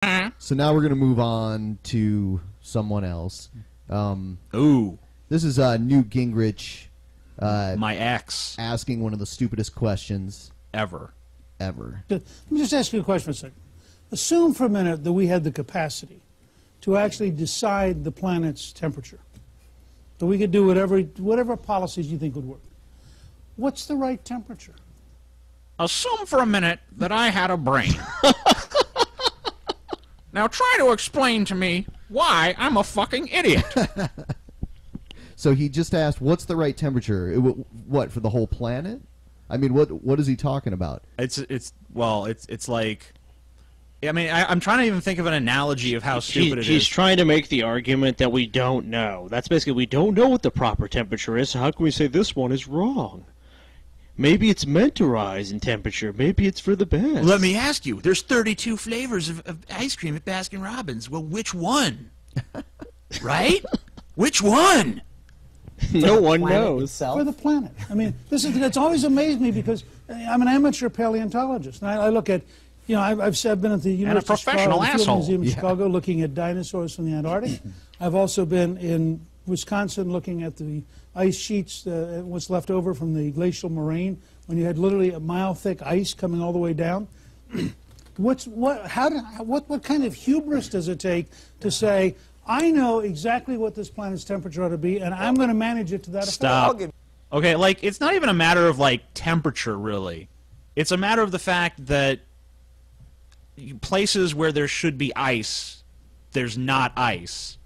So now we're going to move on to someone else. Ooh. This is Newt Gingrich. My ex. Asking one of the stupidest questions ever. Let me just ask you a question for a second. Assume for a minute that we had the capacity to actually decide the planet's temperature. That we could do whatever policies you think would work. What's the right temperature? Assume for a minute that I had a brain. Now try to explain to me why I'm a fucking idiot. So he just asked, what's the right temperature? What, for the whole planet? I mean, what is he talking about? It's like, I mean, I'm trying to even think of an analogy of how stupid it is. He's trying to make the argument that we don't know. That's basically, we don't know what the proper temperature is, so how can we say this one is wrong? Maybe it's meant to rise in temperature. Maybe it's for the best. Let me ask you, there's 32 flavors of ice cream at Baskin-Robbins. Well, which one? Right? Which one? No one knows. For the planet. I mean, it's always amazed me because I'm an amateur paleontologist. And I look at, you know, I've been at the University of Chicago, Field Museum in Chicago looking at dinosaurs from the Antarctic. I've also been in Wisconsin looking at the ice sheets, what's left over from the glacial moraine, when you had literally a mile-thick ice coming all the way down. What kind of hubris does it take to say, I know exactly what this planet's temperature ought to be, and I'm going to manage it to that effect? Stop. Okay, like, it's not even a matter of, like, temperature, really. It's a matter of the fact that places where there should be ice, there's not ice.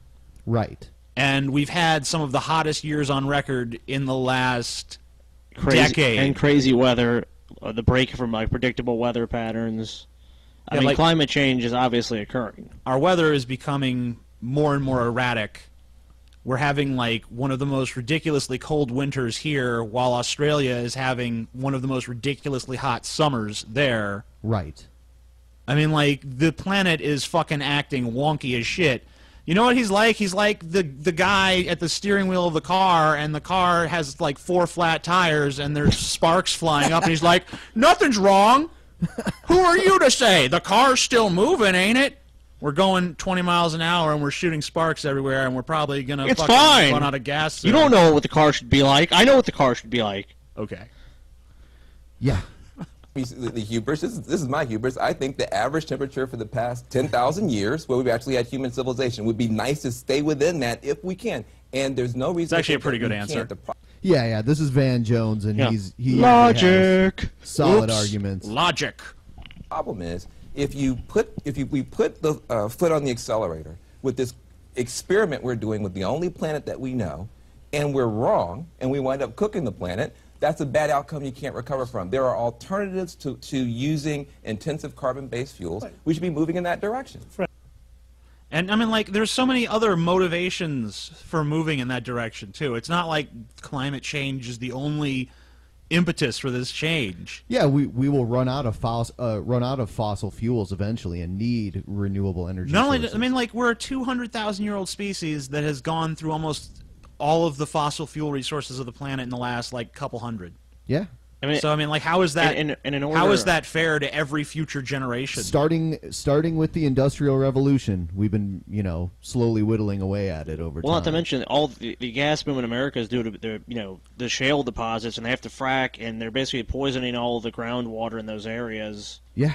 Right. And we've had some of the hottest years on record in the last decade. And crazy weather, the break from like predictable weather patterns. I mean, like, climate change is obviously occurring. Our weather is becoming more and more erratic. We're having like one of the most ridiculously cold winters here, while Australia is having one of the most ridiculously hot summers there. Right. I mean, like, the planet is fucking acting wonky as shit. You know what he's like? He's like the guy at the steering wheel of the car, and the car has like 4 flat tires, and there's sparks flying up, and he's like, nothing's wrong. Who are you to say? The car's still moving, ain't it? We're going 20 miles an hour, and we're shooting sparks everywhere, and we're probably going to fucking run out of gas soon. You don't know what the car should be like. I know what the car should be like. Okay. Yeah. The hubris, this is my hubris. I think the average temperature for the past 10,000 years, where we've actually had human civilization, would be nice to stay within that if we can. And there's no reason. It's actually a pretty good answer. Yeah. This is Van Jones, and he logic, solid arguments. Logic. The problem is, if we put the foot on the accelerator with this experiment we're doing with the only planet that we know, and we're wrong, and we wind up cooking the planet, that's a bad outcome you can't recover from. There are alternatives to using intensive carbon-based fuels. We should be moving in that direction. And, I mean, like, there's so many other motivations for moving in that direction, too. It's not like climate change is the only impetus for this change. Yeah, we will run out of fossil fuels eventually and need renewable energy sources. I mean, like, we're a 200,000-year-old species that has gone through almost all of the fossil fuel resources of the planet in the last like couple hundred. Yeah. So I mean, like, how is that? How is that fair to every future generation? Starting with the Industrial Revolution, we've been slowly whittling away at it over time. Well, not to mention all the gas boom in America is due to the shale deposits, and they have to frack, and they're basically poisoning all the groundwater in those areas. Yeah.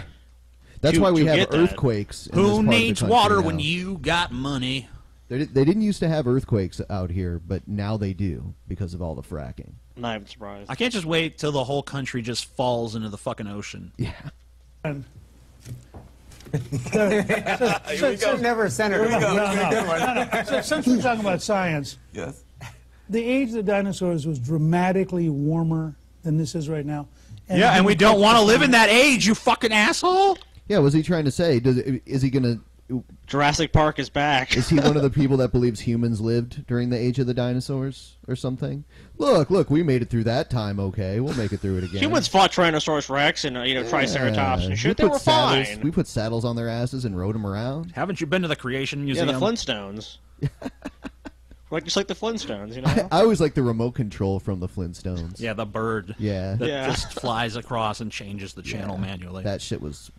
That's why we have earthquakes. Who needs water when you got money? They didn't used to have earthquakes out here, but now they do because of all the fracking. Not even surprised. I can't just wait till the whole country just falls into the fucking ocean. Yeah. Never a senator. Since we're talking about science, yes, the age of the dinosaurs was dramatically warmer than this is right now. And we don't want to live in that age, you fucking asshole. Yeah, what's he trying to say? Is he going to... Jurassic Park is back. Is he one of the people that believes humans lived during the age of the dinosaurs or something? Look, we made it through that time, okay? We'll make it through it again. Humans fought Tyrannosaurus Rex and Triceratops and shit. They were fine. We put saddles on their asses and rode them around. Haven't you been to the Creation Museum? Yeah, the Flintstones. Just like the Flintstones, you know? I always like the remote control from the Flintstones. Yeah, the bird. Yeah. That just flies across and changes the channel manually. That shit was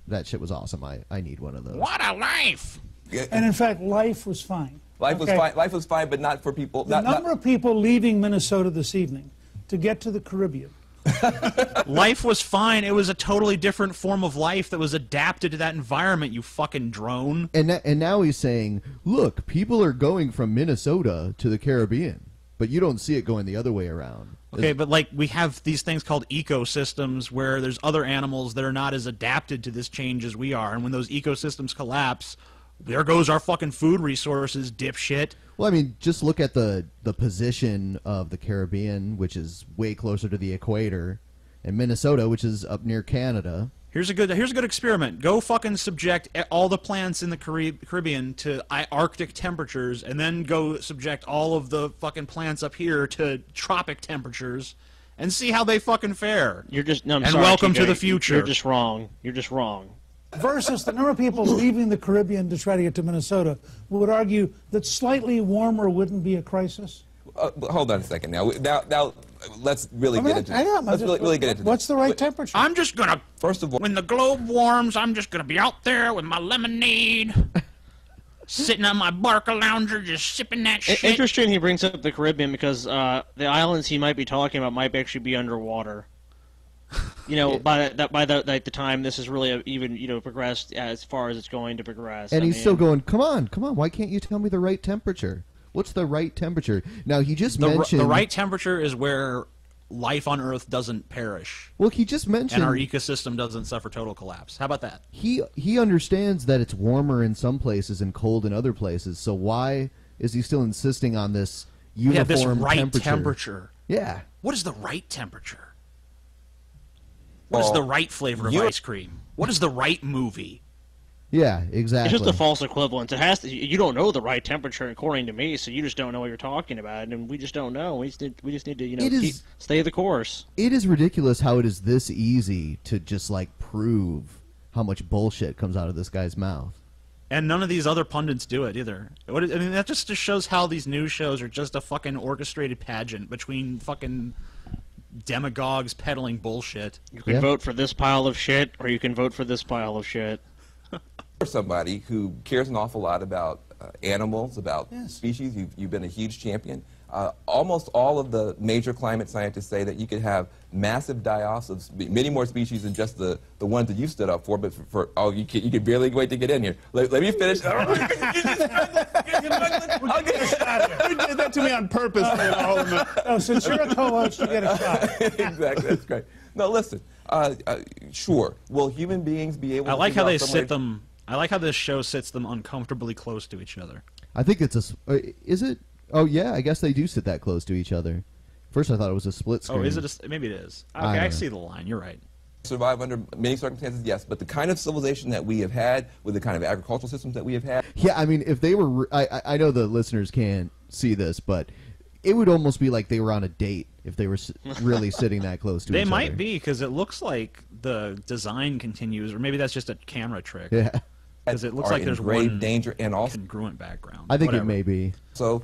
that shit was awesome. I need one of those. What a life! And in fact, life was fine. Life was fine. Life was fine, but not for people. The number of people leaving Minnesota this evening to get to the Caribbean. Life was fine. It was a totally different form of life that was adapted to that environment, you fucking drone. And now he's saying, look, people are going from Minnesota to the Caribbean, but you don't see it going the other way around. Okay, but like we have these things called ecosystems where there's other animals that are not as adapted to this change as we are, and when those ecosystems collapse, there goes our fucking food resources, dipshit. Well, I mean, just look at the position of the Caribbean, which is way closer to the equator, and Minnesota, which is up near Canada. Here's a good experiment. Go fucking subject all the plants in the Caribbean to Arctic temperatures, and then go subject all of the fucking plants up here to tropic temperatures, and see how they fucking fare. You're just no. I'm and sorry, welcome TJ. to the future. You're just wrong. You're just wrong. Versus the number of people leaving the Caribbean to try to get to Minnesota would argue that slightly warmer wouldn't be a crisis. Hold on a second now. Now let's really get into it. Let's really get into What's the right temperature? I'm just gonna. First of all, when the globe warms, I'm just gonna be out there with my lemonade, sitting on my Barca lounger, just sipping that shit. Interesting. He brings up the Caribbean because the islands he might be talking about might actually be underwater. You know, by the time this is really even progressed as far as it's going to progress. And he's still going, come on, why can't you tell me the right temperature? What's the right temperature? Now, he just mentioned... The right temperature is where life on Earth doesn't perish. Well, he just mentioned... And our ecosystem doesn't suffer total collapse. How about that? He understands that it's warmer in some places and cold in other places, so why is he still insisting on this uniform this right temperature? Yeah. What is the right temperature? What is the right flavor of ice cream? What is the right movie? Yeah, exactly. It's just a false equivalence. It has to. You don't know the right temperature, according to me, so you just don't know what you're talking about, and we just don't know. We just need to stay the course. It is ridiculous how it is this easy to just like prove how much bullshit comes out of this guy's mouth. And none of these other pundits do it either. I mean, that just shows how these news shows are just a fucking orchestrated pageant between fucking demagogues peddling bullshit. You can vote for this pile of shit, or you can vote for this pile of shit. For somebody who cares an awful lot about animals, about species, you've been a huge champion. Almost all of the major climate scientists say that you could have massive die-offs of many more species than just the ones that you stood up for. But you could barely wait to get in here. Let me finish. You did that to me on purpose. No, since you're a co-host, you get a shot. Exactly, that's great. No, listen. Sure, will human beings be able? I like how they sit them. I like how this show sits them uncomfortably close to each other. I think it's is it? Oh yeah, I guess they do sit that close to each other. First I thought it was a split screen. Oh, is it? Maybe it is. Okay, I see the line. You're right. Survive under many circumstances, yes, but the kind of civilization that we have had, with the kind of agricultural systems that we have had. Yeah, I mean, if they were, I know the listeners can't see this, but it would almost be like they were on a date if they were really sitting that close to each other. They might be, because it looks like the design continues, or maybe that's just a camera trick. Yeah. Because it looks like there's one danger and also congruent background. I think it may be. So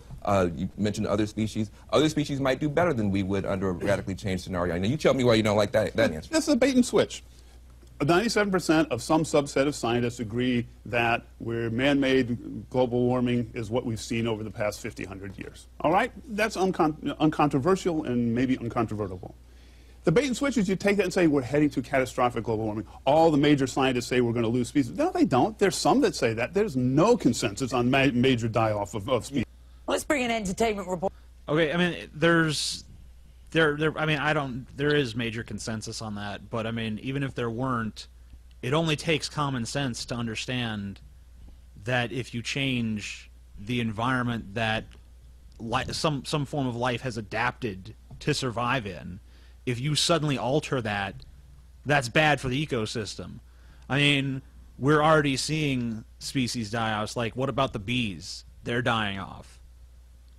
you mentioned other species. Other species might do better than we would under a radically changed scenario. Now you tell me why you don't like that answer. That's a bait and switch. 97% of some subset of scientists agree that man-made global warming is what we've seen over the past 50, 100 years. All right? That's uncontroversial and maybe uncontrovertible. The bait and switch is you take that and say we're heading to catastrophic global warming. All the major scientists say we're going to lose species. No, they don't. There's some that say that. There's no consensus on major die-off of species. Let's bring an entertainment report. Okay, I mean, there is major consensus on that, but I mean, even if there weren't, it only takes common sense to understand that if you change the environment that some form of life has adapted to survive in, if you suddenly alter that, that's bad for the ecosystem. I mean, we're already seeing species die off. Like, what about the bees? They're dying off.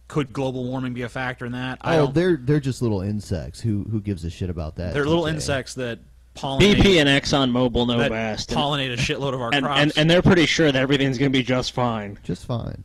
Could global warming be a factor in that? They're just little insects. Who gives a shit about that? They're little insects that pollinate. BP and ExxonMobil know best. Pollinate a shitload of our crops. And they're pretty sure that everything's going to be just fine. Just fine.